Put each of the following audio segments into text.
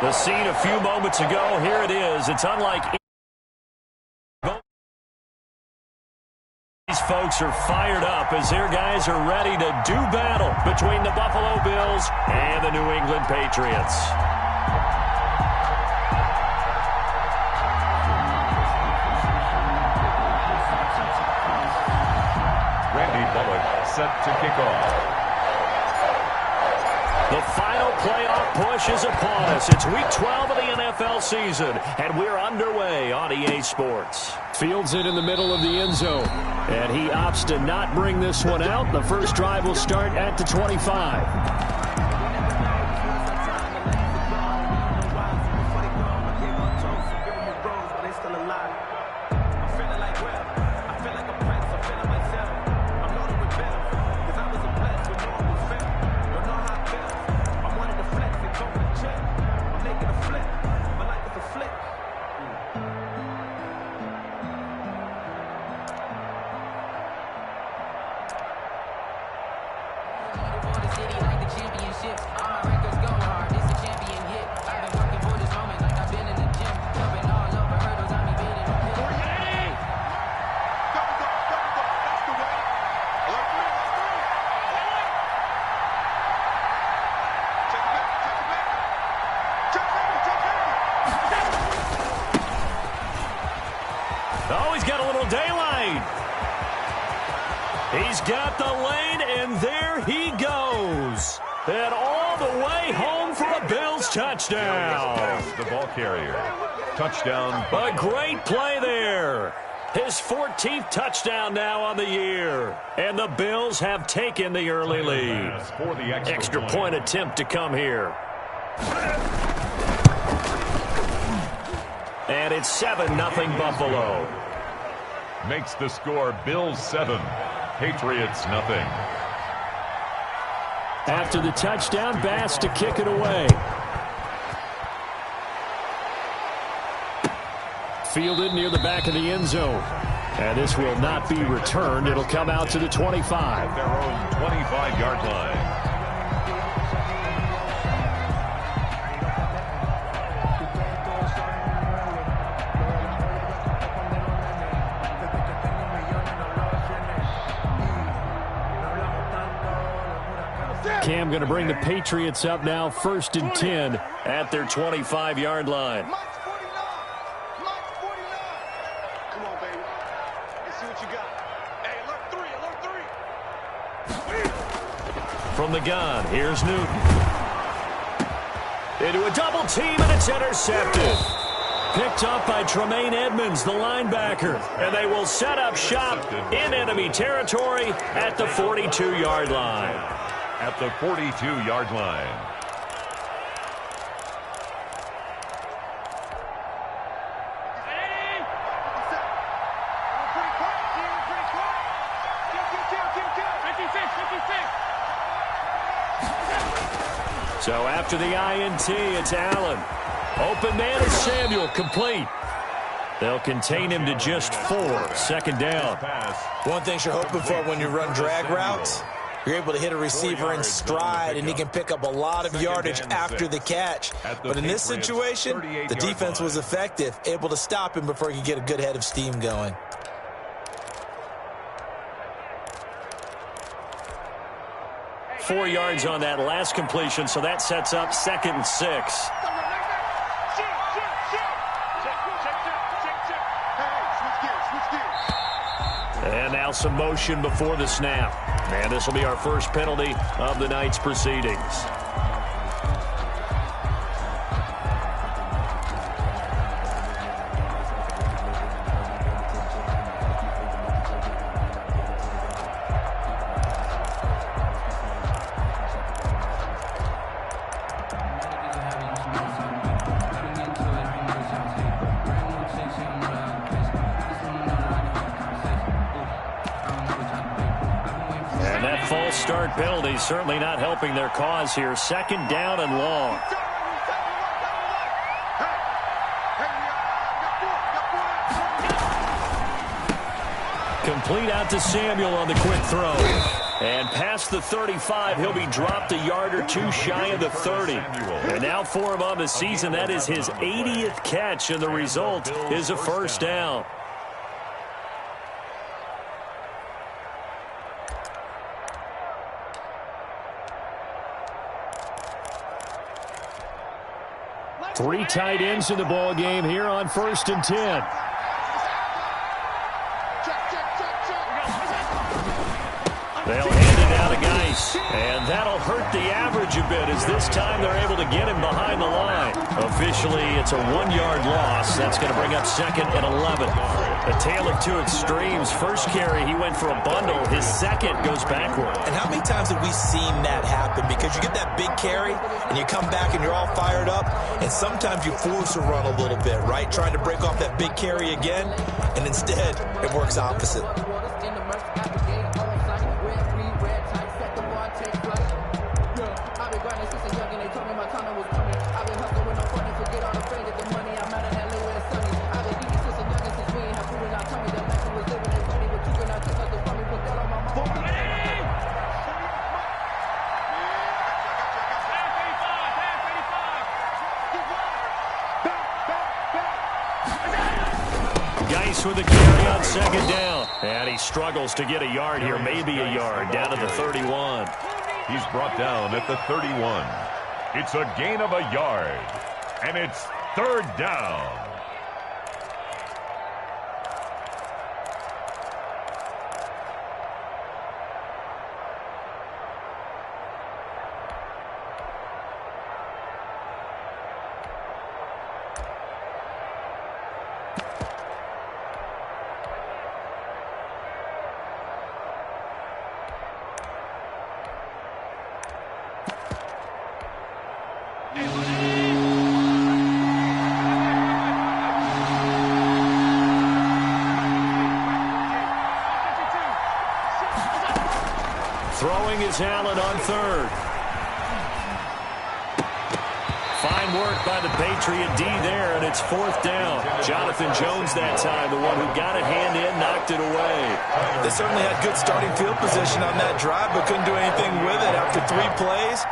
The scene a few moments ago, here it is. It's unlike... These folks are fired up as their guys are ready to do battle between the Buffalo Bills and the New England Patriots. Randy Bullock set to kick off. The final playoff push is upon us. It's Week 12 of the NFL season, and we're underway on EA Sports. Fields it in the middle of the end zone, and he opts to not bring this one out. The first drive will start at the 25. Oh, he's got a little daylight. He's got the lane, and there he goes. And all the way home for a Bills touchdown. The ball carrier. Touchdown. A great play there. His 14th touchdown now on the year. And the Bills have taken the early lead. For the extra point attempt to come here. And it's 7-0 Buffalo. Makes the score Bills 7, Patriots nothing. After the touchdown, Bass to kick it away. Fielded near the back of the end zone. And this will not be returned. It'll come out to the 25. Their own 25-yard line. Cam going to bring the Patriots up now, 1st and 10 at their 25-yard line. Come on, baby. Let's see what you got. Hey, alert 3. From the gun, here's Newton. Into a double team, and it's intercepted. Picked up by Tremaine Edmonds, the linebacker. And they will set up shop in enemy territory at the 42-yard line. At the 42-yard line. So after the INT, it's Allen. Open man is Samuel, complete. They'll contain him to just 4, 2nd down. One thing you're hoping for when you run drag routes, you're able to hit a receiver in stride, and he can pick up a lot of yardage after the catch. But in this situation, the defense was effective, able to stop him before he could get a good head of steam going. Four yards on that last completion, so that sets up 2nd and 6. And now some motion before the snap. And this will be our first penalty of the night's proceedings. False start penalty certainly not helping their cause here. 2nd down and long. Complete out to Samuel on the quick throw. And past the 35, he'll be dropped a yard or two shy of the 30. And now for him on the season, that is his 80th catch, and the result is a first down. Three tight ends in the ball game here on 1st and 10. They'll hand it out to Geis, and that'll hurt the average a bit as this time they're able to get him behind the line. Officially, it's a 1-yard loss. That's going to bring up 2nd and 11. A tale of two extremes. First carry, he went for a bundle. His second goes backward. And how many times have we seen that happen? Because you get that big carry, and you come back and you're all fired up, and sometimes you force a run a little bit, right? Trying to break off that big carry again, and instead it works opposite. Geis with a carry on 2nd down. And he struggles to get a yard here, maybe a yard, down to the 31. He's brought down at the 31. It's a gain of a yard, and it's 3rd down. Throwing is Allen on 3rd. Fine work by the Patriot D there, and it's 4th down. Jonathan Jones that time, the one who got a hand in, knocked it away. They certainly had good starting field position on that drive, but couldn't do anything with it after 3 plays.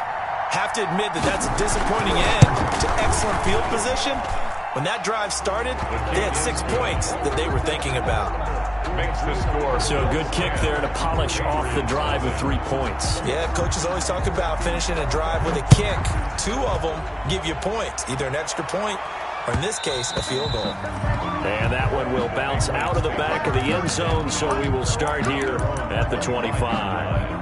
Have to admit that that's a disappointing end to excellent field position. When that drive started, they had 6 points that they were thinking about. Makes the score. So a good kick there to polish off the drive with 3 points. Yeah, coaches always talk about finishing a drive with a kick. 2 of them give you points, either an extra point or, in this case, a field goal. And that one will bounce out of the back of the end zone, so we will start here at the 25.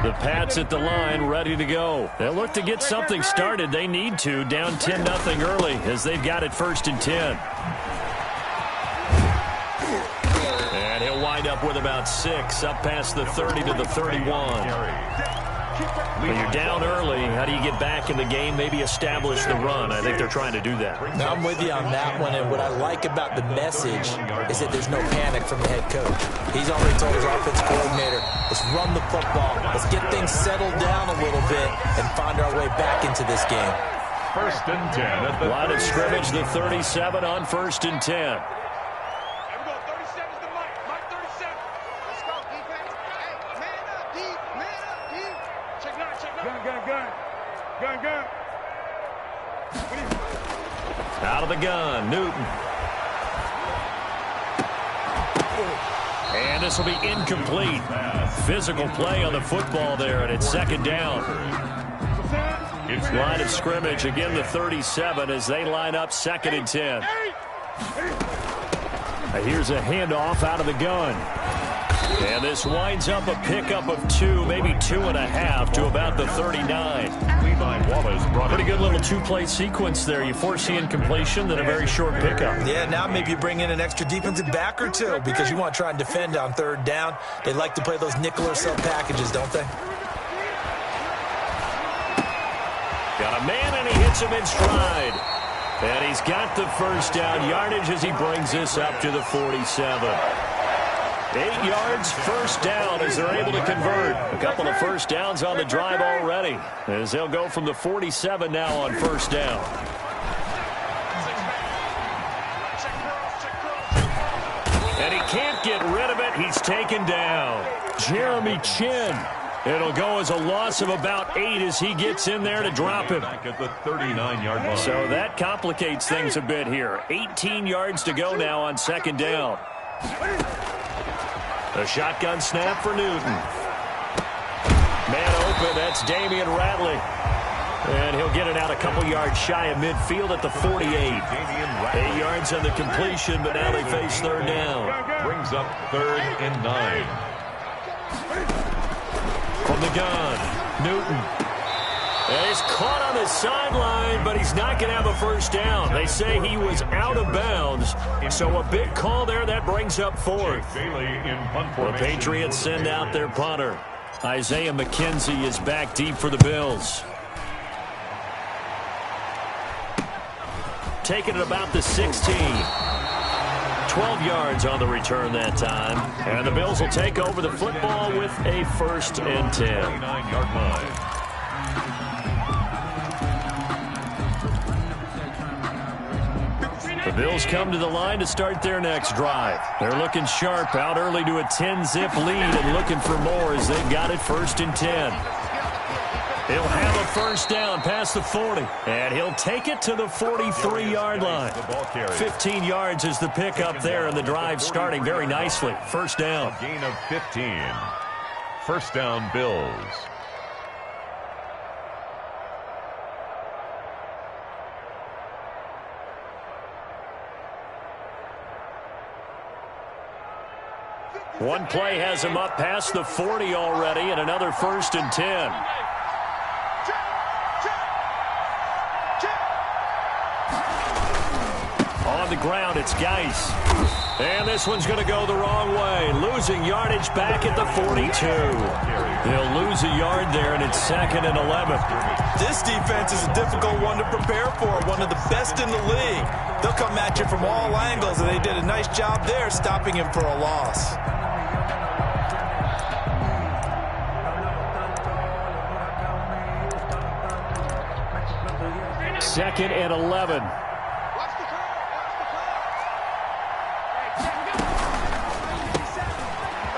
The Pats at the line, ready to go. They'll look to get something started. They need to, down 10-0 early, as they've got it 1st and 10. And he'll wind up with about 6, up past the 30 to the 31. When you're down early, how do you get back in the game, maybe establish the run? I think they're trying to do that. Now, I'm with you on that one, and what I like about the message is that there's no panic from the head coach. He's already told his offensive coordinator, let's run the football, let's get things settled down a little bit and find our way back into this game. 1st and 10 at the line of scrimmage, the 37 on 1st and 10. Out of the gun, Newton. And this will be incomplete. Physical play on the football there, and it's 2nd down. It's line of scrimmage, again the 37 as they line up 2nd and 10. Here's a handoff out of the gun. And this winds up a pickup of 2, maybe 2.5 to about the 39. Pretty good little 2-play sequence there. You force the incompletion, then a very short pickup. Yeah, now maybe you bring in an extra defensive back or 2 because you want to try and defend on 3rd down. They like to play those nickel or sub packages, don't they? Got a man, and he hits him in stride. And he's got the 1st down yardage as he brings this up to the 47. 8 yards, 1st down as they're able to convert. A couple of 1st downs on the drive already as they'll go from the 47 now on 1st down. he can't get rid of it. He's taken down. Jeremy Chin. It'll go as a loss of about 8 as he gets in there to drop him. Back at the 39-yard line. So that complicates things a bit here. 18 yards to go now on second down. A shotgun snap for Newton. Man open, that's Damian Ratley. And he'll get it out a couple yards shy of midfield at the 48. 8 yards on the completion, but now they face third down. Brings up 3rd and 9. From the gun, Newton. And he's caught on the sideline, but he's not going to have a first down. They say he was out of bounds, so a big call there. That brings up 4th. The Patriots send out their punter. Isaiah McKenzie is back deep for the Bills. Taking it about the 16. 12 yards on the return that time. And the Bills will take over the football with a 1st and 10. 39-yard line. The Bills come to the line to start their next drive. They're looking sharp, out early to a 10-zip lead and looking for more as they've got it 1st and 10. He'll have a first down past the 40, and he'll take it to the 43-yard line. 15 yards is the pickup there, and the drive starting very nicely. First down. A gain of 15. First down, Bills. One play has him up past the 40 already, and another 1st and 10. On the ground, it's Geis. And this one's going to go the wrong way. Losing yardage back at the 42. They'll lose a yard there, and it's 2nd and 11. This defense is a difficult one to prepare for, one of the best in the league. They'll come at you from all angles, and they did a nice job there stopping him for a loss. Second and 11.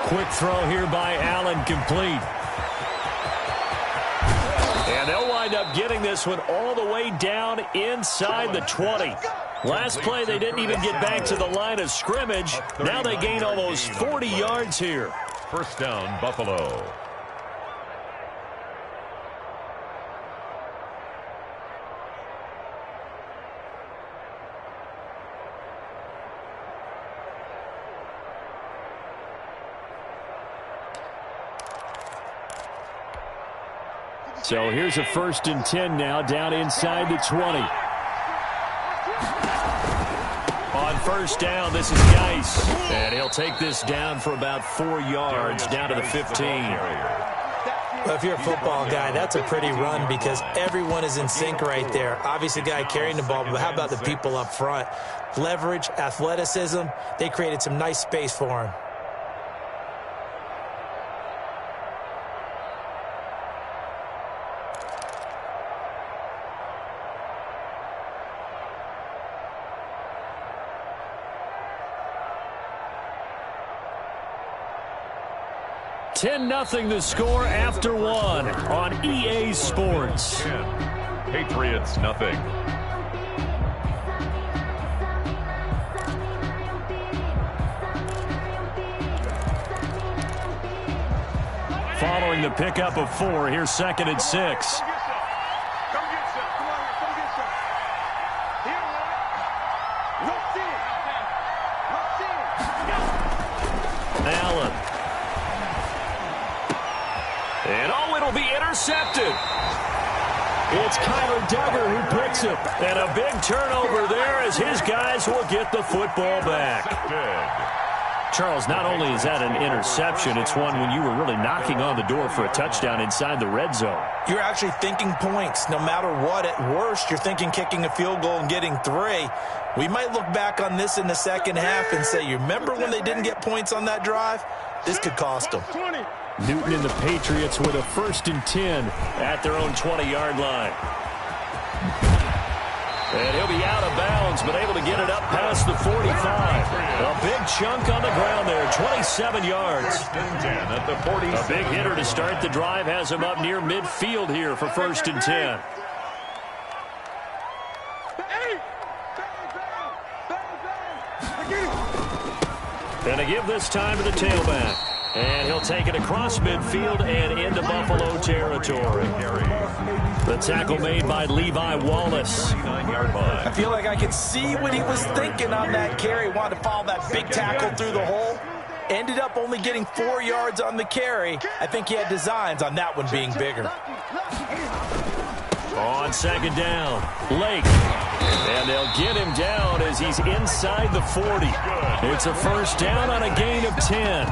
Quick throw here by Allen, complete. And they'll wind up getting this one all the way down inside the 20. Last play, they didn't even get back to the line of scrimmage. Now they gain almost 40 yards here. First down, Buffalo. So here's a 1st and 10 now down inside the 20. On first down, this is Geis. And he'll take this down for about 4 yards down to the 15. Well, if you're a football guy, that's a pretty run because everyone is in sync right there. Obviously, the guy carrying the ball, but how about the people up front? Leverage, athleticism, they created some nice space for him. Nothing the score after 1 on EA Sports. Patriots nothing. Following the pickup of 4, here's 2nd and 6. Allen. And it'll be intercepted. It's Kyler Duggar who picks it. And a big turnover there as his guys will get the football back. Charles, not only is that an interception, it's one when you were really knocking on the door for a touchdown inside the red zone. You're actually thinking points. No matter what, at worst, you're thinking kicking a field goal and getting 3. We might look back on this in the second half and say, you remember when they didn't get points on that drive? This could cost them. Newton and the Patriots with a 1st and 10 at their own 20-yard line. And he'll be out of bounds, but able to get it up past the 45. A big chunk on the ground there, 27 yards. At the 40. A big hitter to start the drive has him up near midfield here for 1st and 10. And to give this time to the tailback. And he'll take it across midfield and into Buffalo territory. The tackle made by Levi Wallace. I feel like I could see what he was thinking on that carry. Wanted to follow that big tackle through the hole. Ended up only getting 4 yards on the carry. I think he had designs on that one being bigger. On 2nd down, Lake. And they'll get him down as he's inside the 40. It's a 1st down on a gain of 10.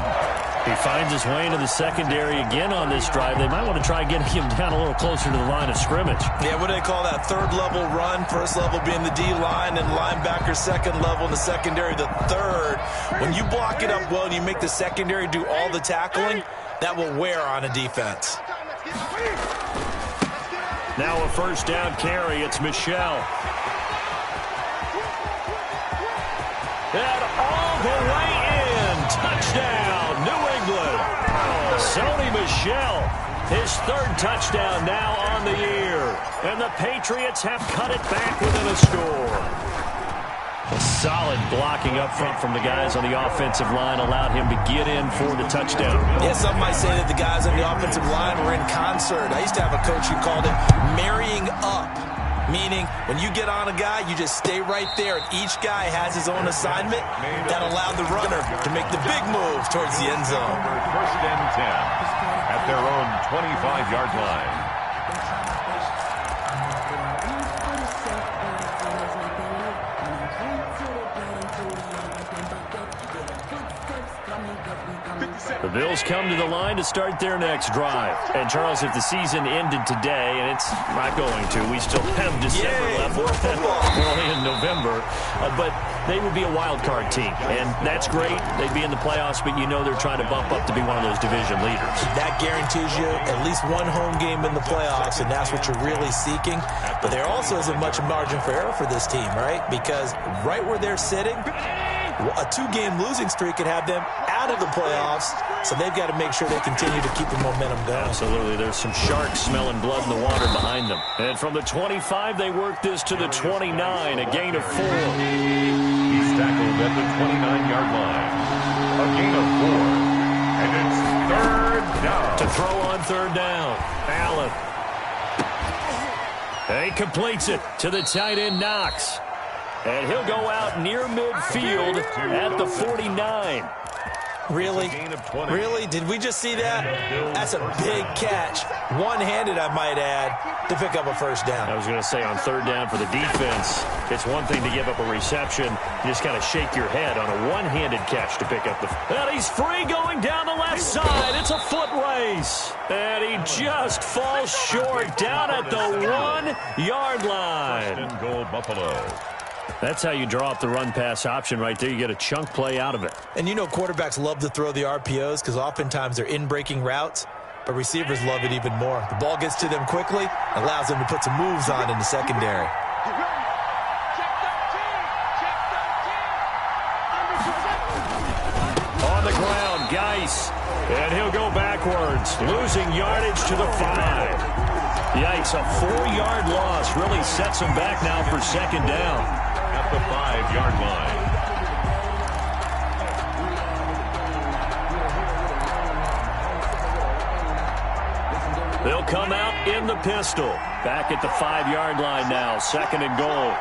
He finds his way into the secondary again on this drive. They might want to try getting him down a little closer to the line of scrimmage. Yeah, what do they call that? 3rd level run. 1st level being the D-line and linebacker 2nd level in the secondary the 3rd. When you block it up well and you make the secondary do all the tackling, that will wear on a defense. Now a 1st down carry. It's Michelle. And all the way in. Touchdown, New England. Sony Michel, his 3rd touchdown now on the year. And the Patriots have cut it back within a score. A solid blocking up front from the guys on the offensive line allowed him to get in for the touchdown. Yeah, some might say that the guys on the offensive line were in concert. I used to have a coach who called it marrying up, meaning when you get on a guy, you just stay right there, and each guy has his own assignment. That allowed the runner to make the big move towards the end zone. 1st and 10 at their own 25-yard line. The Bills come to the line to start their next drive. And, Charles, if the season ended today, and it's not going to, we still have December left. We're only in November. But they would be a wild card team. And that's great. They'd be in the playoffs, but you know they're trying to bump up to be one of those division leaders. That guarantees you at least one home game in the playoffs, and that's what you're really seeking. But there also isn't much margin for error for this team, right? Because right where they're sitting, a 2-game losing streak could have them out of the playoffs, so they've got to make sure they continue to keep the momentum going. Absolutely. There's some sharks smelling blood in the water behind them. And from the 25, they work this to the 29, a gain of 4. He's tackled at the 29-yard line. A gain of 4. And it's 3rd down. To throw on 3rd down, Allen. And he completes it to the tight end, Knox. And he'll go out near midfield at the 49. Really? Really? Did we just see that? That's a big catch. One-handed, I might add, to pick up a 1st down. I was going to say on 3rd down for the defense, it's one thing to give up a reception. You just kind of shake your head on a one-handed catch to pick up the... And he's free going down the left side. It's a foot race. And he just falls short down at the 1-yard line. 1st and goal, Buffalo. That's how you draw up the run-pass option right there. You get a chunk play out of it. And you know quarterbacks love to throw the RPOs because oftentimes they're in-breaking routes, but receivers love it even more. The ball gets to them quickly, allows them to put some moves on in the secondary. On the ground, Geis. And he'll go backwards, losing yardage to the 5. Yikes, a 4-yard loss really sets him back now for 2nd down. At the 5-yard line. They'll come out in the pistol. Back at the 5-yard line now, 2nd and goal.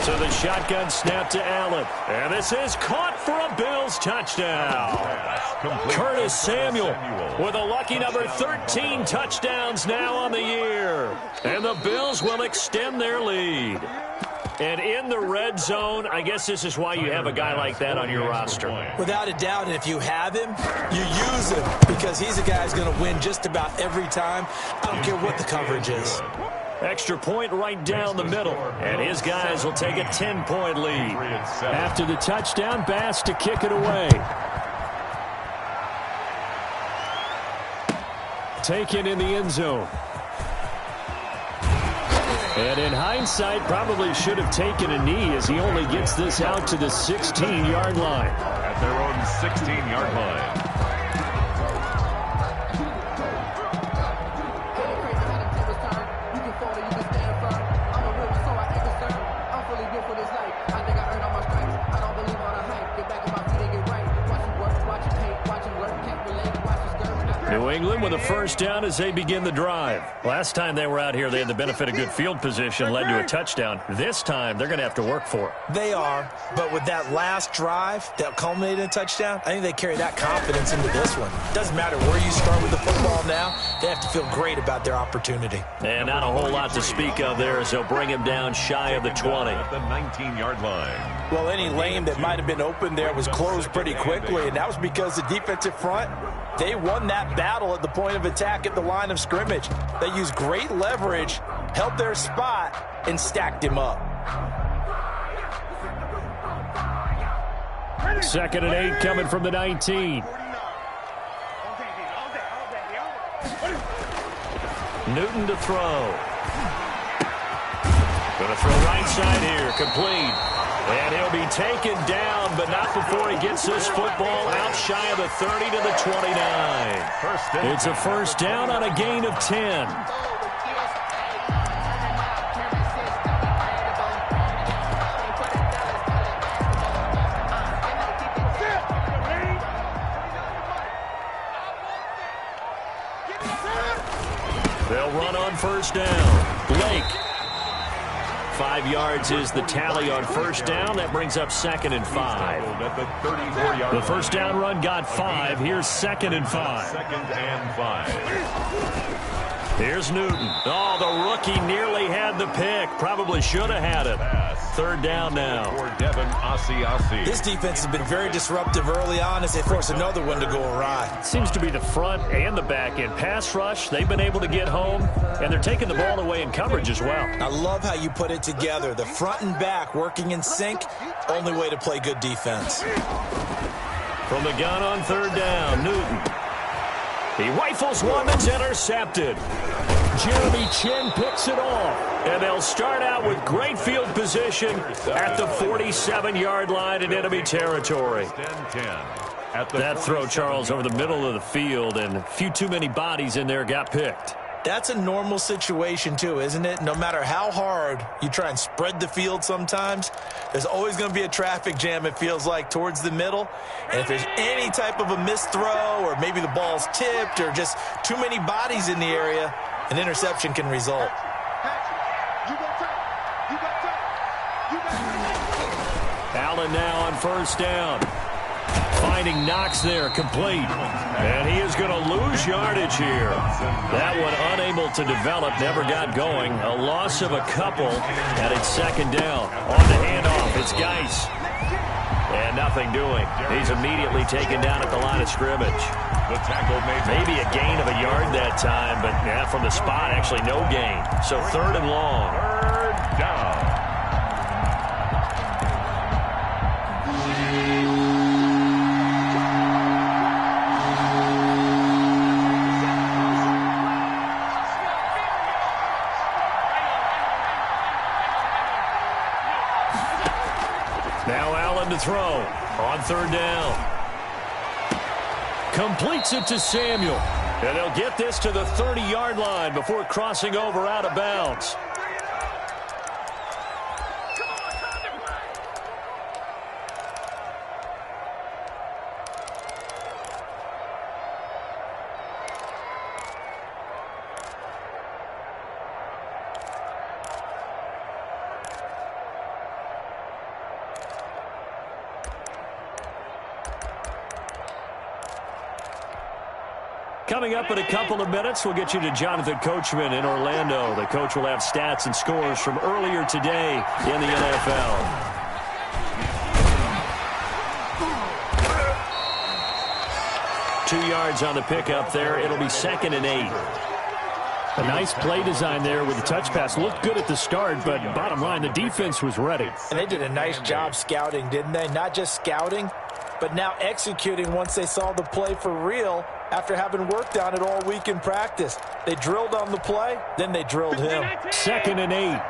To the shotgun snap to Allen. And this is caught for a Bills touchdown. Curtis Samuel with a lucky number 13 touchdowns now on the year. And the Bills will extend their lead. And in the red zone, I guess this is why you have a guy like that on your roster. Without a doubt, and if you have him, you use him because he's a guy who's going to win just about every time. I don't care what the coverage is. Extra point right down the middle. And his guys will take a 10-point lead. After the touchdown, Bass to kick it away. Taken in the end zone. And in hindsight, probably should have taken a knee as he only gets this out to the 16-yard line. At their own 16-yard line. New England with a first down as they begin the drive. Last time they were out here, they had the benefit of good field position, led to a touchdown. This time, they're going to have to work for it. They are, but with that last drive that culminated in a touchdown, I think they carry that confidence into this one. Doesn't matter where you start with the football now, they have to feel great about their opportunity. And not a whole lot to speak of there as they'll bring him down shy of the 20. At the 19-yard line. Well, any lane that might have been open there was closed pretty quickly, and that was because the defensive front, they won that battle at the point of attack at the line of scrimmage. They used great leverage, held their spot, and stacked him up. 2nd and 8 coming from the 19. Newton to throw. Going to throw right side here, complete. And he'll be taken down, but not before he gets this football out shy of the 30 to the 29. It's a first down on a gain of 10. They'll run on first down. Blake. 5 yards is the tally on first down. That brings up 2nd and 5. The first down run got 5. Here's 2nd and 5. 2nd and 5. Here's Newton. Oh, the rookie nearly had the pick. Probably should have had it. 3rd down now. This defense has been very disruptive early on as they force another one to go awry. Seems to be the front and the back end. Pass rush, they've been able to get home, and they're taking the ball away in coverage as well. I love how you put it together. The front and back working in sync, only way to play good defense. From the gun on 3rd down, Newton. He rifles one that's intercepted. Jeremy Chin picks it off. And they'll start out with great field position at the 47-yard line in enemy territory. That throw, Charles, over the middle of the field, and a few too many bodies in there got picked. That's a normal situation, too, isn't it? No matter how hard you try and spread the field sometimes, there's always going to be a traffic jam, it feels like, towards the middle. And if there's any type of a missed throw or maybe the ball's tipped or just too many bodies in the area, an interception can result. Allen now on first down. Finding Knox there, complete. And he is going to lose yardage here. That one unable to develop, never got going. A loss of a couple, and it's 2nd down. On the handoff, it's Geis. And nothing doing. He's immediately taken down at the line of scrimmage. The tackle made maybe a gain of a yard that time, but yeah, from the spot, actually no gain. So 3rd and long. 3rd down. Now Allen to throw on 3rd down. Completes it to Samuel. And they'll get this to the 30-yard line before crossing over out of bounds. Coming up in a couple of minutes, we'll get you to Jonathan Coachman in Orlando. The coach will have stats and scores from earlier today in the NFL. Two yards on the pickup there. It'll be 2nd and 8. A nice play design there with the touch pass. Looked good at the start, but bottom line, the defense was ready. And they did a nice job scouting, didn't they? Not just scouting, but now executing once they saw the play for real after having worked on it all week in practice. They drilled on the play, then they drilled him. 2nd and 8.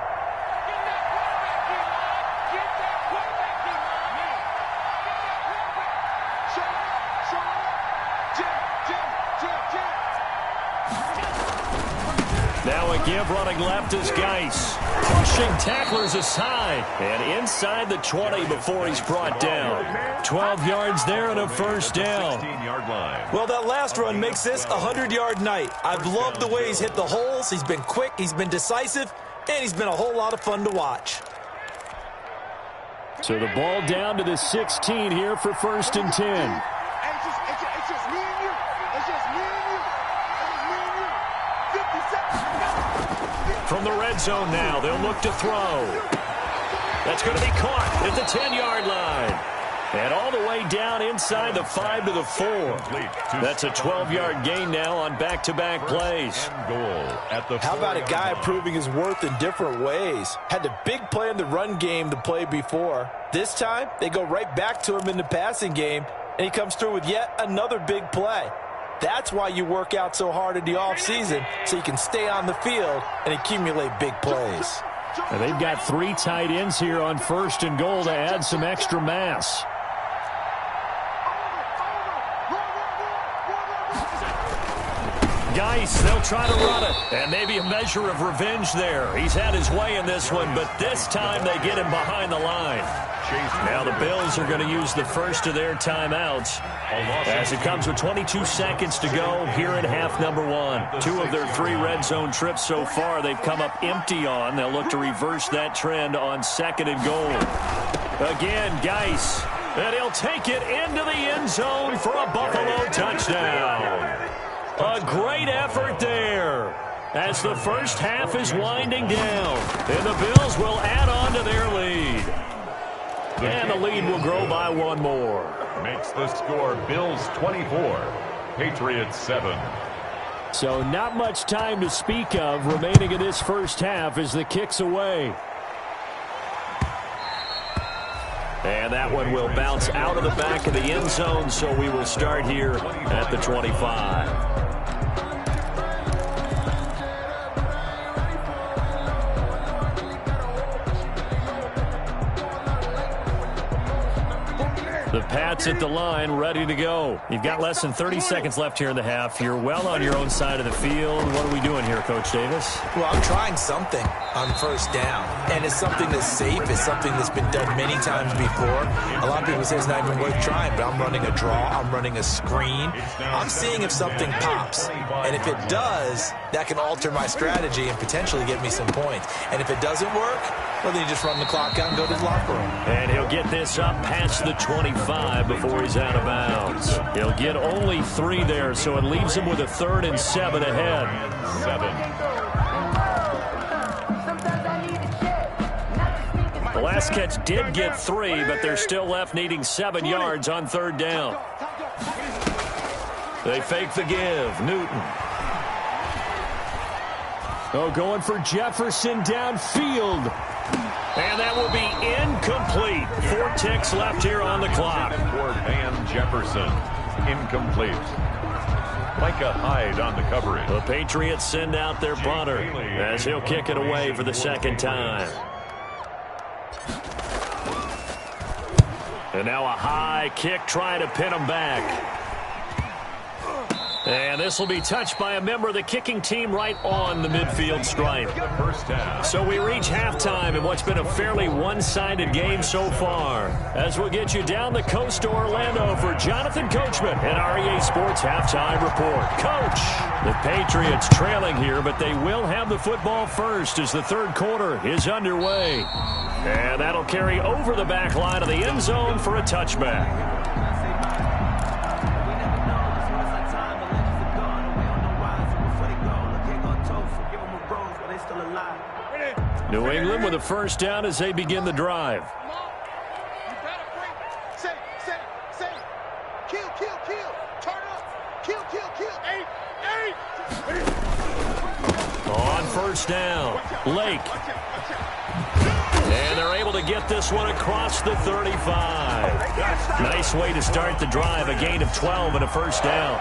Now a give running left is Geis. Pushing tacklers aside. And inside the 20 before he's brought down. 12 yards there and a first down. Well, that last run makes this a 100-yard night. I've loved the way he's hit the holes. He's been quick, he's been decisive, and he's been a whole lot of fun to watch. So the ball down to the 16 here for 1st and 10. From the red zone now, they'll look to throw. That's going to be caught at the 10-yard line. And all the way down inside the 5 to the 4. That's a 12-yard gain now on back-to-back plays. How about a guy proving his worth in different ways? Had a big play in the run game to play before. This time, they go right back to him in the passing game, and he comes through with yet another big play. That's why you work out so hard in the offseason, so you can stay on the field and accumulate big plays. And they've got 3 tight ends here on 1st and goal to add some extra mass. Geis, they'll try to run it. And maybe a measure of revenge there. He's had his way in this one, but this time they get him behind the line. Now the Bills are going to use the first of their timeouts as it comes with 22 seconds to go here in half number 1. 2 of their 3 red zone trips so far they've come up empty on. They'll look to reverse that trend on 2nd and goal. Again, Geis. And he'll take it into the end zone for a Buffalo touchdown. A great effort there as the first half is winding down. And the Bills will add on to their lead. And the lead will grow by 1 more. Makes the score Bills 24, Patriots 7. So not much time to speak of remaining in this first half as the kick's away. And that one will bounce out of the back of the end zone, so we will start here at the 25. The Pats at the line, ready to go. You've got less than 30 seconds left here in the half. You're well on your own side of the field. What are we doing here, Coach Davis? Well, I'm trying something on 1st down. And it's something that's safe. It's something that's been done many times before. A lot of people say it's not even worth trying, but I'm running a draw. I'm running a screen. I'm seeing if something pops. And if it does, that can alter my strategy and potentially get me some points. And if it doesn't work, well, then you just run the clock out and go to the locker room. And he'll get this up past the 25 before he's out of bounds. He'll get only 3 there, so it leaves him with a 3rd and 7 ahead. 7. The last catch did get 3, but they're still left needing 7 yards on 3rd down. They fake the give. Newton. Oh, going for Jefferson downfield. And that will be incomplete. 4 ticks left here on the clock. For Van Jefferson, incomplete. Micah Hyde on the coverage. The Patriots send out their punter as he'll kick it away for the 2nd time. And now a high kick trying to pin him back. And this will be touched by a member of the kicking team right on the midfield stripe. So we reach halftime in what's been a fairly one-sided game so far. As we'll get you down the coast to Orlando for Jonathan Coachman and our EA Sports Halftime Report. Coach, the Patriots trailing here, but they will have the football first as the 3rd quarter is underway. And that'll carry over the back line of the end zone for a touchback. New England with a 1st down as they begin the drive. On 1st down, Lake. And they're able to get this one across the 35. Nice way to start the drive, a gain of 12 and a 1st down.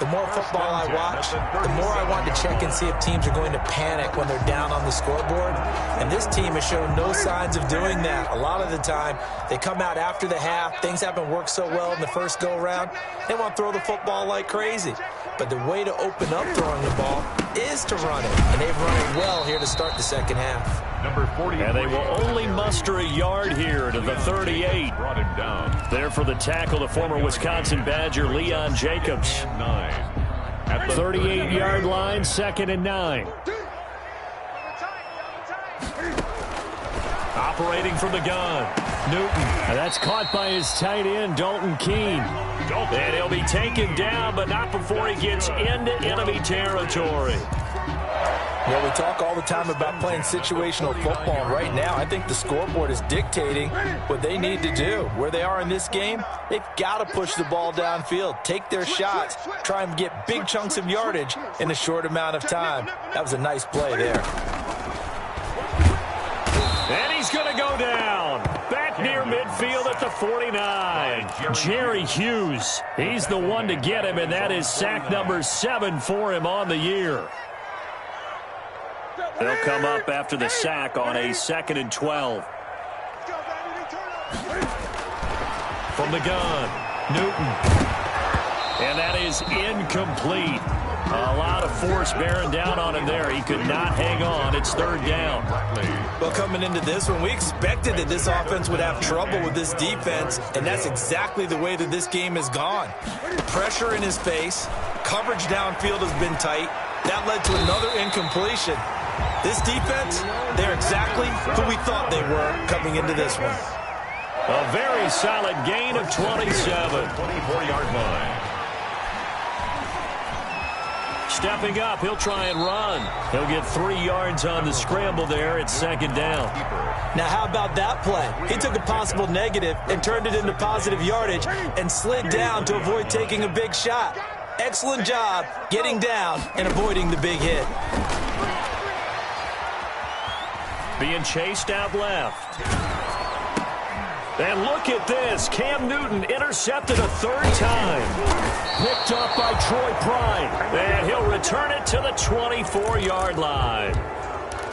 The more football I watch, the more I want to check and see if teams are going to panic when they're down on the scoreboard. And this team has shown no signs of doing that. A lot of the time, they come out after the half. Things haven't worked so well in the first go-around. They want to throw the football like crazy. But the way to open up throwing the ball is to run it. And they've run it well here to start the second half. Number 40. And they will only muster a yard here to the 38. Brought him down. There for the tackle, the former Wisconsin Badger, Leon Jacobs. 9. At the 38-yard line, 2nd and 9. Operating from the gun, Newton. And that's caught by his tight end, Dalton Keene. And he'll be taken down, but not before he gets into enemy territory. Well, we talk all the time about playing situational football, and right now I think the scoreboard is dictating what they need to do. Where they are in this game, they've got to push the ball downfield, take their shots, try and get big chunks of yardage in a short amount of time. That was a nice play there. And he's going to go down. Back near midfield at the 49. Jerry Hughes, he's the one to get him, and that is sack number 7 for him on the year. They'll come up after the sack on a 2nd and 12. From the gun, Newton. And that is incomplete. A lot of force bearing down on him there. He could not hang on. It's 3rd down. Well, coming into this one, we expected that this offense would have trouble with this defense, and that's exactly the way that this game has gone. Pressure in his face. Coverage downfield has been tight. That led to another incompletion. This defense, they're exactly who we thought they were coming into this one. A very solid gain of 27. 24-yard line. Stepping up, he'll try and run. He'll get 3 yards on the scramble there. It's 2nd down. Now, how about that play? He took a possible negative and turned it into positive yardage and slid down to avoid taking a big shot. Excellent job getting down and avoiding the big hit. Being chased out left. And look at this. Cam Newton intercepted a 3rd time. Picked up by Troy Pride. And he'll return it to the 24-yard line.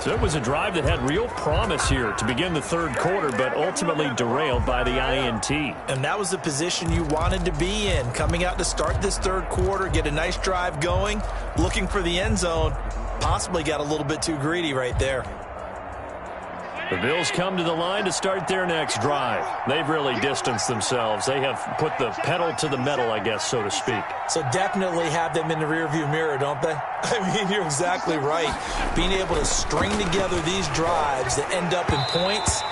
So it was a drive that had real promise here to begin the 3rd quarter, but ultimately derailed by the INT. And that was the position you wanted to be in. Coming out to start this 3rd quarter, get a nice drive going, looking for the end zone. Possibly got a little bit too greedy right there. The Bills come to the line to start their next drive. They've really distanced themselves. They have put the pedal to the metal, I guess, so to speak. So definitely have them in the rearview mirror, don't they? I mean, you're exactly right. Being able to string together these drives that end up in points,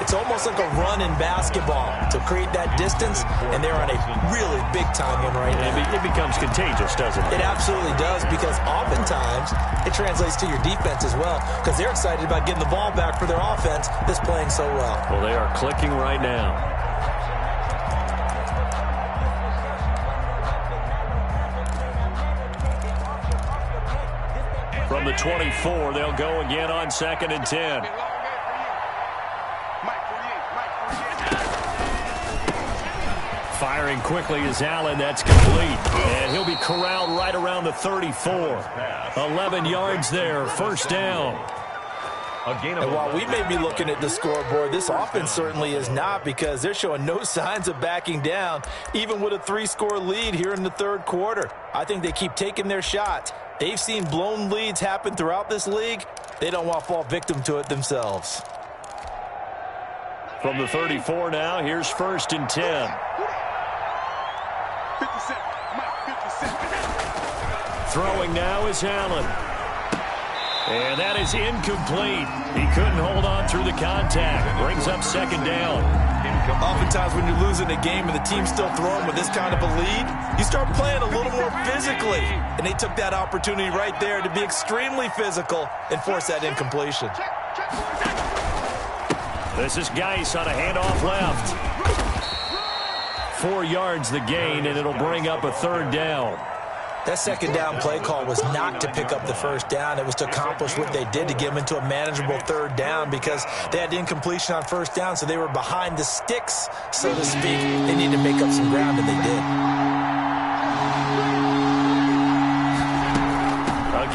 it's almost like a run in basketball to create that distance, and they're on a really big-time one right now. It becomes contagious, doesn't it? It absolutely does, because oftentimes it translates to your defense as well, because they're excited about getting the ball back for their offense that's playing so well. Well, they are clicking right now. From the 24, they'll go again on 2nd and 10. Firing quickly is Allen. That's complete. And he'll be corralled right around the 34. 11 yards there. 1st down. And while we may be looking at the scoreboard, this offense certainly is not, because they're showing no signs of backing down, even with a 3-score lead here in the 3rd quarter. I think they keep taking their shots. They've seen blown leads happen throughout this league. They don't want to fall victim to it themselves. From the 34 now, here's 1st and 10. Throwing now is Allen. And that is incomplete. He couldn't hold on through the contact. Brings up 2nd down. Oftentimes when you're losing a game and the team's still throwing with this kind of a lead, you start playing a little more physically. And they took that opportunity right there to be extremely physical and force that incompletion. This is Geis on a handoff left. 4 yards the gain, and it'll bring up a 3rd down. That 2nd down play call was not to pick up the 1st down. It was to accomplish what they did to get them into a manageable 3rd down, because they had incompletion on 1st down, so they were behind the sticks, so to speak. They needed to make up some ground, and they did.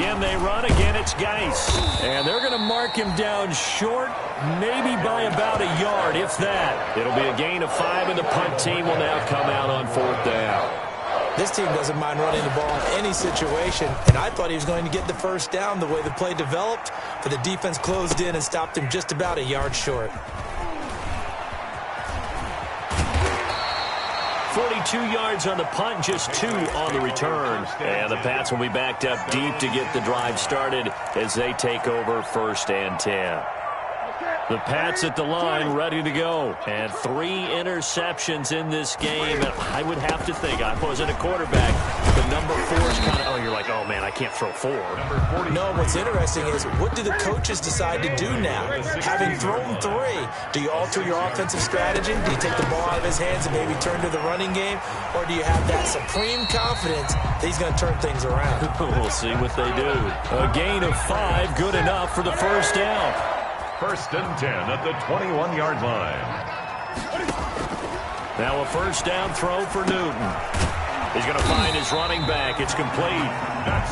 Again, they run. Again, it's Geis. And they're going to mark him down short, maybe by about a yard, if that. It'll be a gain of 5, and the punt team will now come out on 4th down. This team doesn't mind running the ball in any situation, and I thought he was going to get the first down the way the play developed, but the defense closed in and stopped him just about a yard short. 42 yards on the punt, just 2 on the return. And the Pats will be backed up deep to get the drive started as they take over 1st and 10. The Pats at the line, ready to go. And 3 interceptions in this game. And I would have to think, I wasn't a quarterback, the number 4 is kind of, you're like, oh, man, I can't throw 4. No, what's interesting is, what do the coaches decide to do now? Having thrown 3, do you alter your offensive strategy? Do you take the ball out of his hands and maybe turn to the running game? Or do you have that supreme confidence that he's going to turn things around? We'll see what they do. A gain of 5, good enough for the first down. 1st and 10 at the 21-yard line. Now a first down throw for Newton. He's going to find his running back. It's complete.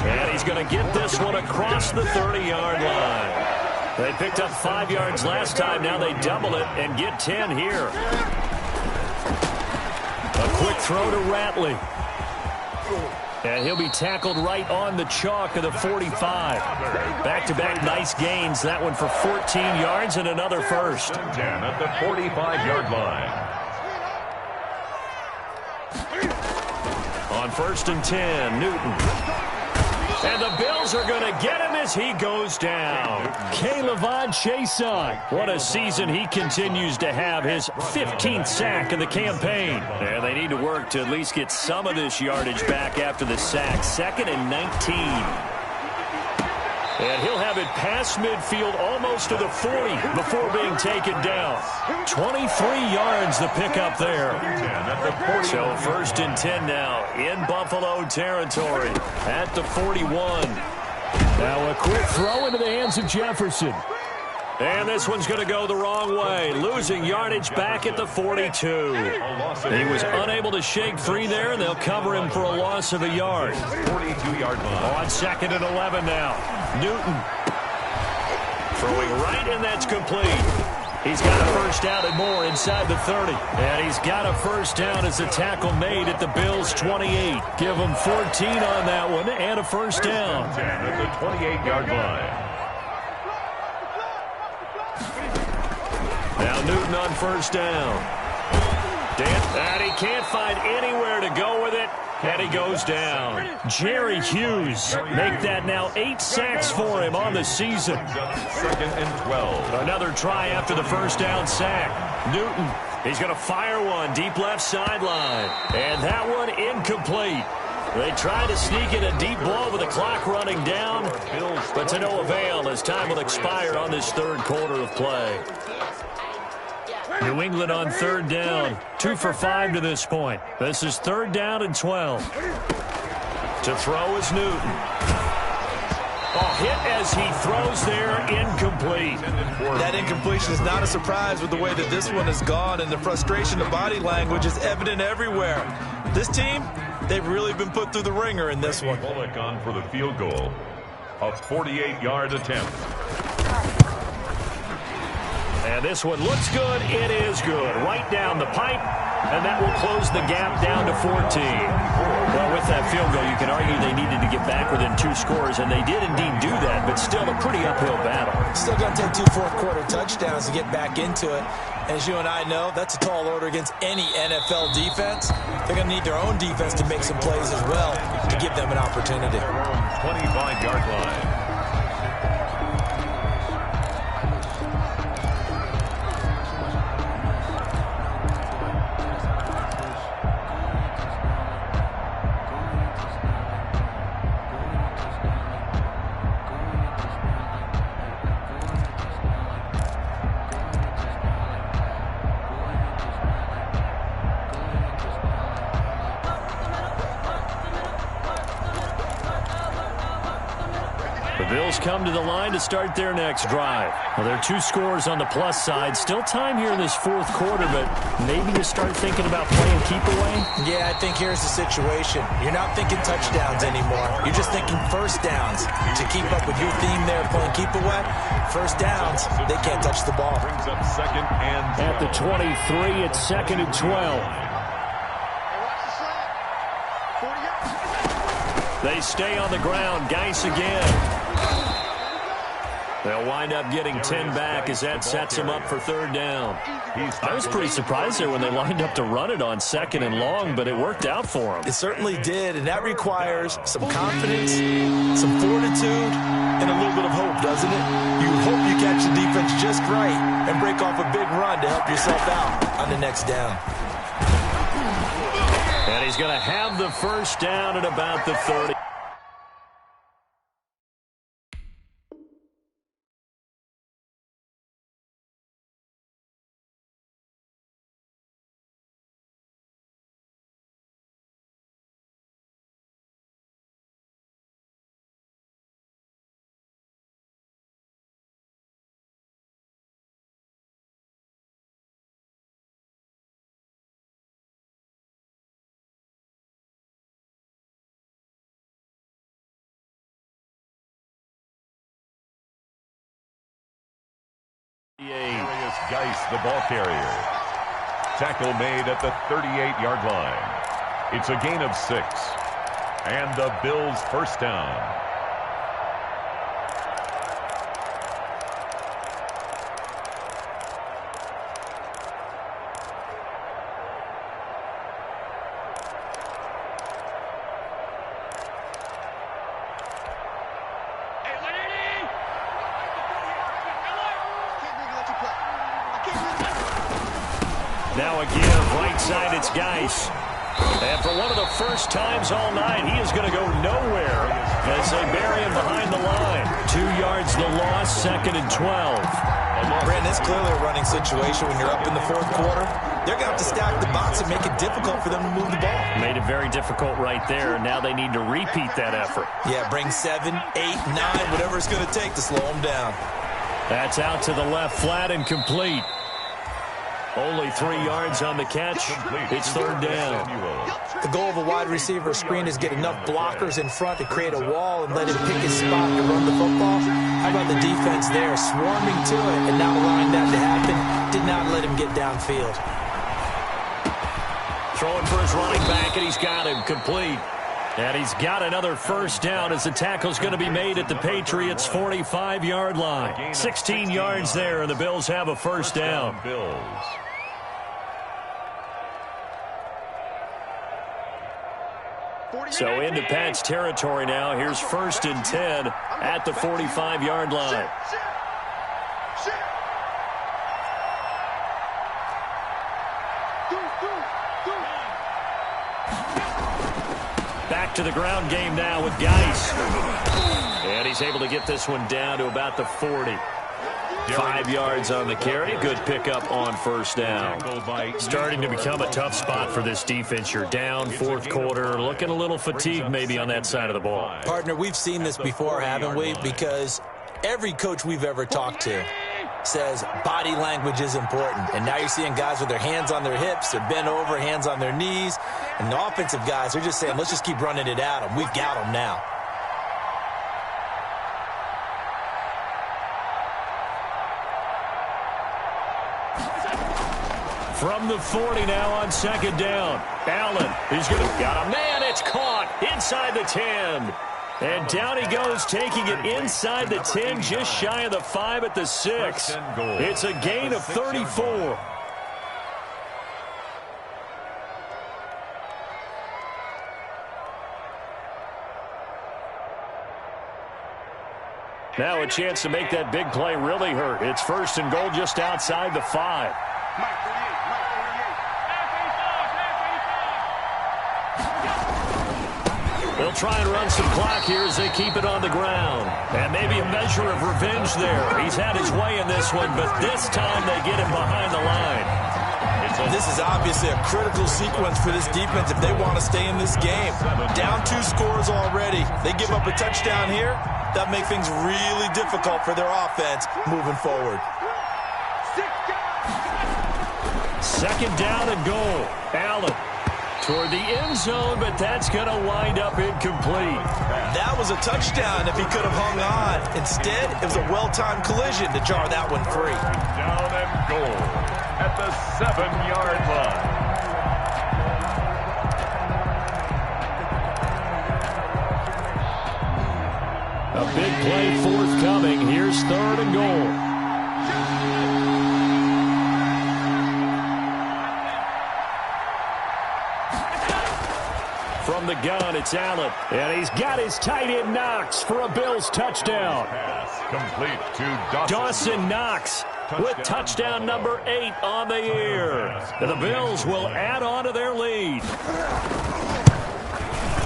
And he's going to get this one across the 30-yard line. They picked up 5 yards last time. Now they double it and get 10 here. A quick throw to Ratley. And he'll be tackled right on the chalk of the 45. Back-to-back nice gains. That one for 14 yards and another first. 10 at the 45-yard line. On 1st and 10, Newton. And the Bills are going to get him as he goes down. K'Lavon Chaisson. What a season he continues to have. His 15th sack of the campaign. And they need to work to at least get some of this yardage back after the sack. 2nd and 19. And he'll have it past midfield almost to the 40 before being taken down. 23 yards the pickup there. So 1st and 10 now in Buffalo territory at the 41. Now a quick throw into the hands of Jefferson. And this one's going to go the wrong way. Losing yardage back at the 42. He was unable to shake free there, and they'll cover him for a loss of a yard. 42-yard line. On 2nd and 11 now. Newton throwing right, and that's complete. He's got a first down and more inside the 30. And he's got a first down as a tackle made at the Bills' 28. Give him 14 on that one and a first down. 10 at the 28-yard line. Now Newton on first down. And he can't find anywhere to go with it. And he goes down. Jerry Hughes make that now 8 sacks for him on the season. 2nd and 12. Another try after the first down sack. Newton, he's going to fire one deep left sideline. And that one incomplete. They try to sneak in a deep ball with the clock running down, but to no avail as time will expire on this 3rd quarter of play. New England on 3rd down. 2 for 5 to this point. This is 3rd down and 12. To throw is Newton. Hit as he throws there, incomplete. That incompletion is not a surprise with the way that this one has gone, and the frustration of body language is evident everywhere. This team, they've really been put through the ringer in this one. Bullock on for the field goal. A 48-yard attempt. And this one looks good. It is good. Right down the pipe. And that will close the gap down to 14. Well, with that field goal, you can argue they needed to get back within 2 scores, and they did indeed do that, but still a pretty uphill battle. Still going to take 2 fourth-quarter touchdowns to get back into it. And as you and I know, that's a tall order against any NFL defense. They're going to need their own defense to make some plays as well to give them an opportunity. 25-yard line. Bills come to the line to start their next drive. Well, there are 2 scores on the plus side. Still time here in this fourth quarter, but maybe you start thinking about playing keep away? Yeah, I think here's the situation. You're not thinking touchdowns anymore. You're just thinking first downs. To keep up with your theme there, playing keep away, first downs, they can't touch the ball. Brings up second and 12. At the 23, it's second and 12. They stay on the ground. Geis again. They'll wind up getting 10 back as that sets them up for third down. I was pretty surprised there when they lined up to run it on second and long, but it worked out for them. It certainly did, and that requires some confidence, some fortitude, and a little bit of hope, doesn't it? You hope you catch the defense just right and break off a big run to help yourself out on the next down. And he's going to have the first down at about the 30. Darius Geis, the ball carrier. Tackle made at the 38-yard line. It's a gain of 6. And the Bills' first down. Now again, right side, it's Geis. And for one of the first times all night, he is going to go nowhere as they bury him behind the line. 2 yards the loss, second and 12. Brandon, it's clearly a running situation when you're up in the fourth quarter. They're going to have to stack the box and make it difficult for them to move the ball. Made it very difficult right there, and now they need to repeat that effort. Yeah, bring 7, 8, 9, whatever it's going to take to slow them down. That's out to the left, flat and complete. Only 3 yards on the catch. It's third down. The goal of a wide receiver screen is get enough blockers in front to create a wall and let him pick his spot to run the football. How about the defense there, swarming to it and not allowing that to happen? Did not let him get downfield. Throwing for his running back, and he's got him complete. And he's got another first down as the tackle's going to be made at the Patriots' 45-yard line. 16 yards there, and the Bills have a first down. So into Pat's territory now. Here's first and 10 at the 45-yard line. Back to the ground game now with Geis. And he's able to get this one down to about the 40. 5 yards on the carry. Good pickup on first down. Starting to become a tough spot for this defense. You're down fourth quarter. Looking a little fatigued maybe on that side of the ball. Partner, we've seen this before, haven't we? Because every coach we've ever talked to says body language is important. And now you're seeing guys with their hands on their hips, they're bent over, hands on their knees. And the offensive guys are just saying, let's just keep running it at them. We've got them now. From the 40 now on second down. Allen, he's going to got a man. It's caught inside the 10. And down he goes, taking it inside the 10, just shy of the 5 at the 6. It's a gain of 34. Now a chance to make that big play really hurt. It's first and goal just outside the 5. They'll try and run some clock here as they keep it on the ground. And maybe a measure of revenge there. He's had his way in this one, but this time they get him behind the line. This is obviously a critical sequence for this defense if they want to stay in this game. Down 2 scores already. They give up a touchdown here, That make things really difficult for their offense moving forward. Second down and goal. Allen toward the end zone, but that's going to wind up incomplete. That was a touchdown if he could have hung on. Instead, it was a well-timed collision to jar that one free. Down and goal at the 7-yard line. A big play forthcoming. Here's third and goal. From the gun, it's Allen. And he's got his tight end Knox for a Bills touchdown. Pass complete to Dawson Knox with touchdown number 8 on the year. And the Bills will add on to their lead.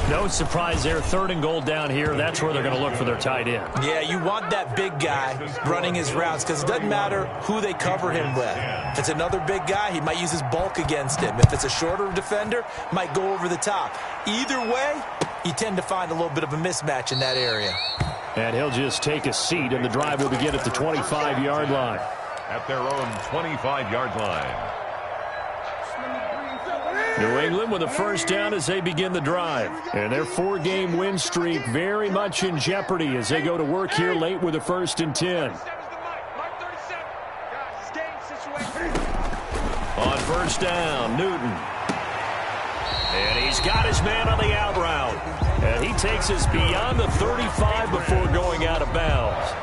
No surprise there. Third and goal down here. That's where they're going to look for their tight end. Yeah, you want that big guy running his routes because it doesn't matter who they cover him with. If it's another big guy, he might use his bulk against him. If it's a shorter defender, might go over the top. Either way, you tend to find a little bit of a mismatch in that area. And he'll just take a seat, and the drive will begin at the 25-yard line. At their own 25-yard line. New England with a first down as they begin the drive. And their 4-game win streak very much in jeopardy as they go to work here late with a 1st and 10. On first down, Newton. And he's got his man on the out route. And he takes us beyond the 35 before going out of bounds.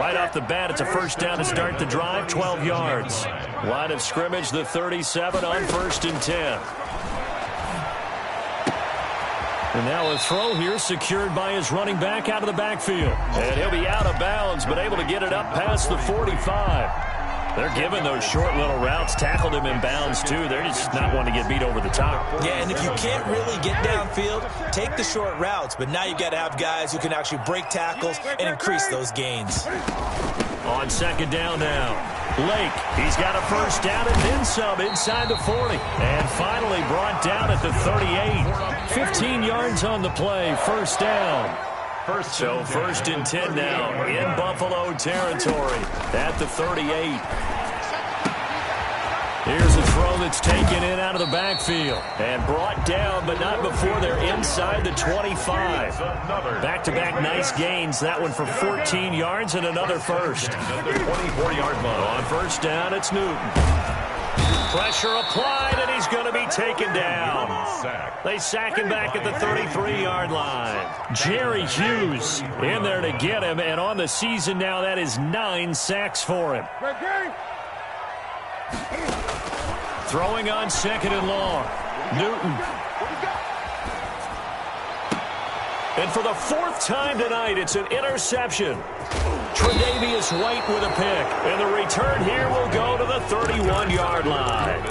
Right off the bat, it's a first down to start the drive, 12 yards. Line of scrimmage, the 37 on 1st and 10. And now a throw here secured by his running back out of the backfield. And he'll be out of bounds, but able to get it up past the 45. They're giving those short little routes, tackled him in bounds too. They're just not wanting to get beat over the top. Yeah, and if you can't really get downfield, take the short routes. But now you've got to have guys who can actually break tackles and increase those gains. On second down now, Lake, he's got a first down and then some inside the 40. And finally brought down at the 38. 15 yards on the play, first down. So first and 10 now in Buffalo territory at the 38. Here's a throw that's taken in out of the backfield and brought down, but not before they're inside the 25. Back-to-back nice gains. That one for 14 yards and another first. At the 24-yard line. On first down, it's Newton. Pressure applied, and he's going to be taken down. They sack him back at the 33-yard line. Jerry Hughes in there to get him, and on the season now, that is 9 sacks for him. Throwing on second and long. Newton. And for the 4th time tonight, it's an interception. Tre'Davious White with a pick. And the return here will go to the 31-yard line.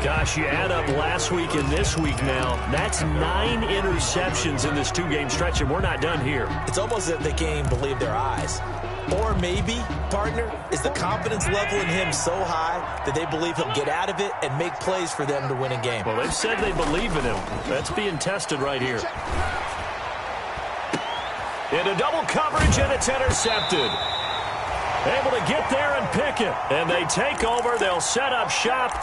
Gosh, you add up last week and this week now. That's 9 interceptions in this 2-game stretch, and we're not done here. It's almost as if they can't even believe their eyes. Or maybe, partner, is the confidence level in him so high that they believe he'll get out of it and make plays for them to win a game. Well, they've said they believe in him. That's being tested right here. Into double coverage, and it's intercepted. Able to get there and pick it. And they take over. They'll set up shop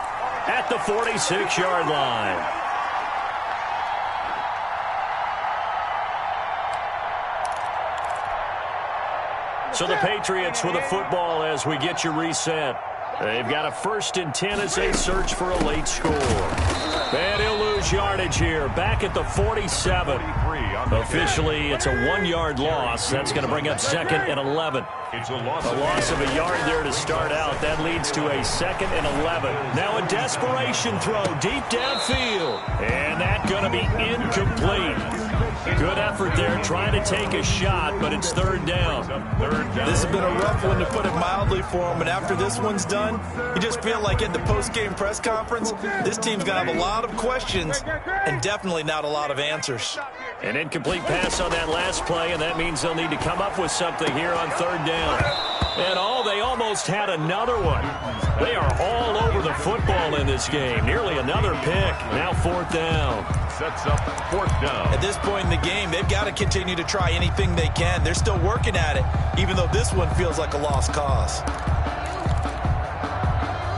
at the 46-yard line. So the Patriots with a football as we get you reset. They've got a 1st and 10 as they search for a late score. And he'll lose yardage here. Back at the 47. Officially, it's a 1-yard loss. That's going to bring up 2nd and 11. It's a loss of a yard there to start out. That leads to a 2nd and 11. Now a desperation throw deep downfield. And that's going to be incomplete. Good effort there trying to take a shot, but it's 3rd down. This has been a rough one, to put it mildly, for him. And after this one's done, you just feel like at the post-game press conference, this team's going to have a lot of questions and definitely not a lot of answers. An incomplete pass on that last play, and that means they'll need to come up with something here on 3rd down. And they almost had another one. They are all over the football in this game. Nearly another pick. Now 4th down. sets up 4th down. At this point in the game, they've got to continue to try anything they can. They're still working at it, even though this one feels like a lost cause.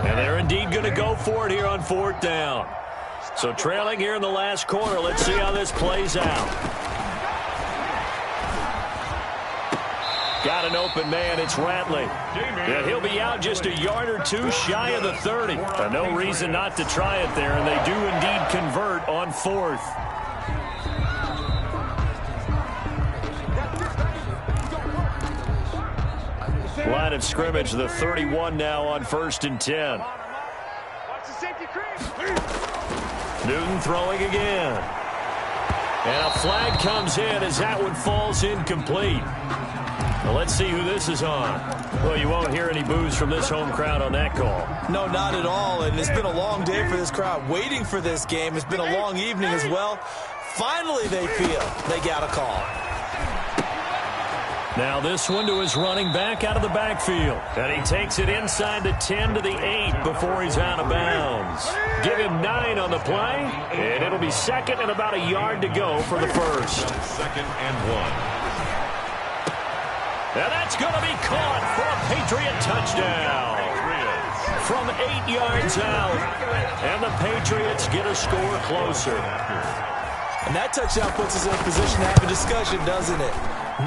And they're indeed going to go for it here on 4th down. So trailing here in the last quarter. Let's see how this plays out. Got an open man. It's Ratley. And he'll be out just a yard or two shy of the 30. No reason not to try it there, and they do indeed convert on 4th. Line of scrimmage, the 31 now on 1st and 10. Newton throwing again. And a flag comes in as that one falls incomplete. Well, let's see who this is on. Well, you won't hear any boos from this home crowd on that call. No, not at all. And it's been a long day for this crowd waiting for this game. It's been a long evening as well. Finally, they feel they got a call. Now this one to his running back out of the backfield. And he takes it inside the 10 to the 8 before he's out of bounds. Give him 9 on the play. And it'll be 2nd and about a yard to go for the first. 2nd and 1. And that's going to be caught for a Patriot touchdown. From 8 yards out. And the Patriots get a score closer. And that touchdown puts us in a position to have a discussion, doesn't it?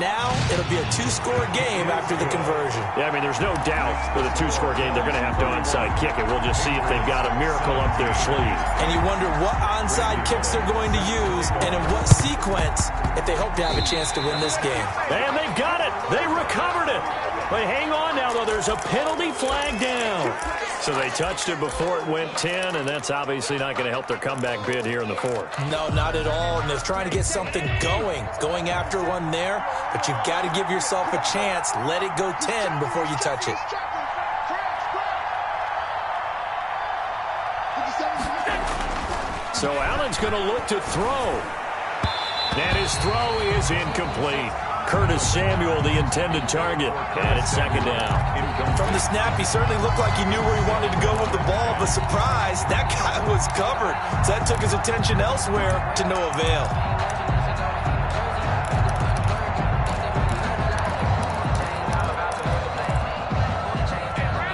Now it'll be a 2-score game after the conversion. Yeah, I mean, there's no doubt with a 2-score game they're going to have to onside kick it. We'll just see if they've got a miracle up their sleeve. And you wonder what onside kicks they're going to use and in what sequence if they hope to have a chance to win this game. And they've got it. They recovered it. But hang on now, though. There's a penalty flag down. So they touched it before it went 10, and that's obviously not going to help their comeback bid here in the 4th. No, not at all. And they're trying to get something going after one there. But you've got to give yourself a chance. Let it go 10 before you touch it. So Allen's going to look to throw. And his throw is incomplete. Curtis Samuel, the intended target. And it's 2nd down. From the snap, he certainly looked like he knew where he wanted to go with the ball. But surprise, that guy was covered. So that took his attention elsewhere to no avail.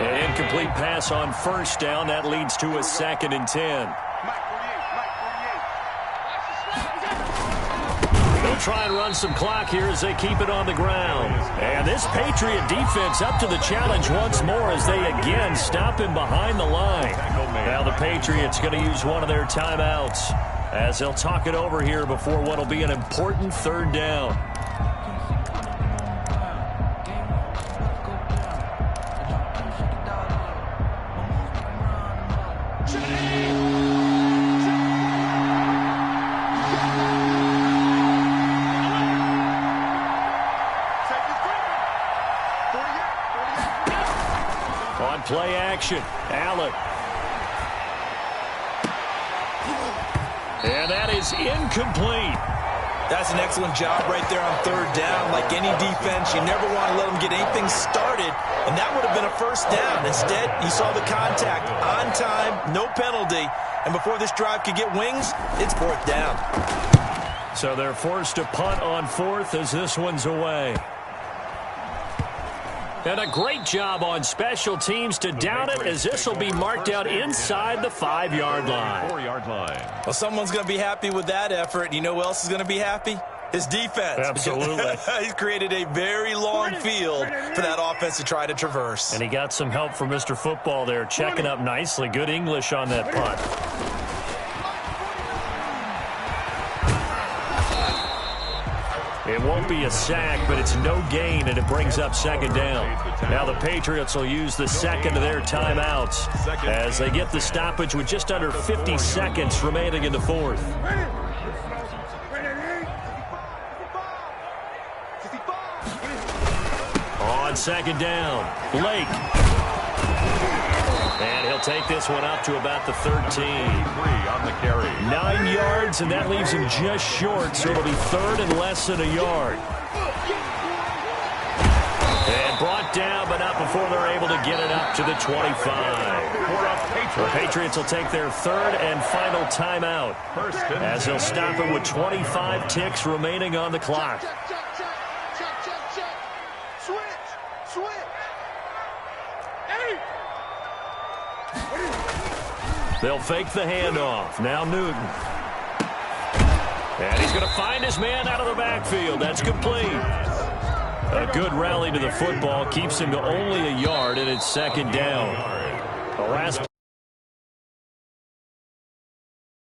An incomplete pass on 1st down. That leads to a 2nd and 10. Try and run some clock here as they keep it on the ground. And this Patriot defense up to the challenge once more as they again stop him behind the line. Now the Patriots going to use one of their timeouts as they'll talk it over here before what will be an important 3rd down. Play action. Allen. And that is incomplete. That's an excellent job right there on 3rd down. Like any defense, you never want to let them get anything started, and that would have been a 1st down. Instead, you saw the contact on time, no penalty, and before this drive could get wings, it's 4th down. So they're forced to punt on 4th as this one's away. And a great job on special teams to down it as this will be marked out inside the 5-yard line. 4-yard line. Well, someone's going to be happy with that effort. You know who else is going to be happy? His defense. Absolutely. He's created a very long field for that offense to try to traverse. And he got some help from Mr. Football there, checking up nicely. Good English on that punt. It won't be a sack, but it's no gain, and it brings up 2nd down. Now the Patriots will use the 2nd of their timeouts as they get the stoppage with just under 50 seconds remaining in the 4th. On 2nd down, Blake. And he'll take this one up to about the 13. 3 on the carry. 9 yards, and that leaves him just short, so it'll be 3rd and less than a yard. And brought down but not before they're able to get it up to the 25. The Patriots will take their third and final timeout as they'll stop it with 25 ticks remaining on the clock. They'll fake the handoff. Now Newton. And he's going to find his man out of the backfield. That's complete. A good rally to the football keeps him to only a yard, and it's second down. The last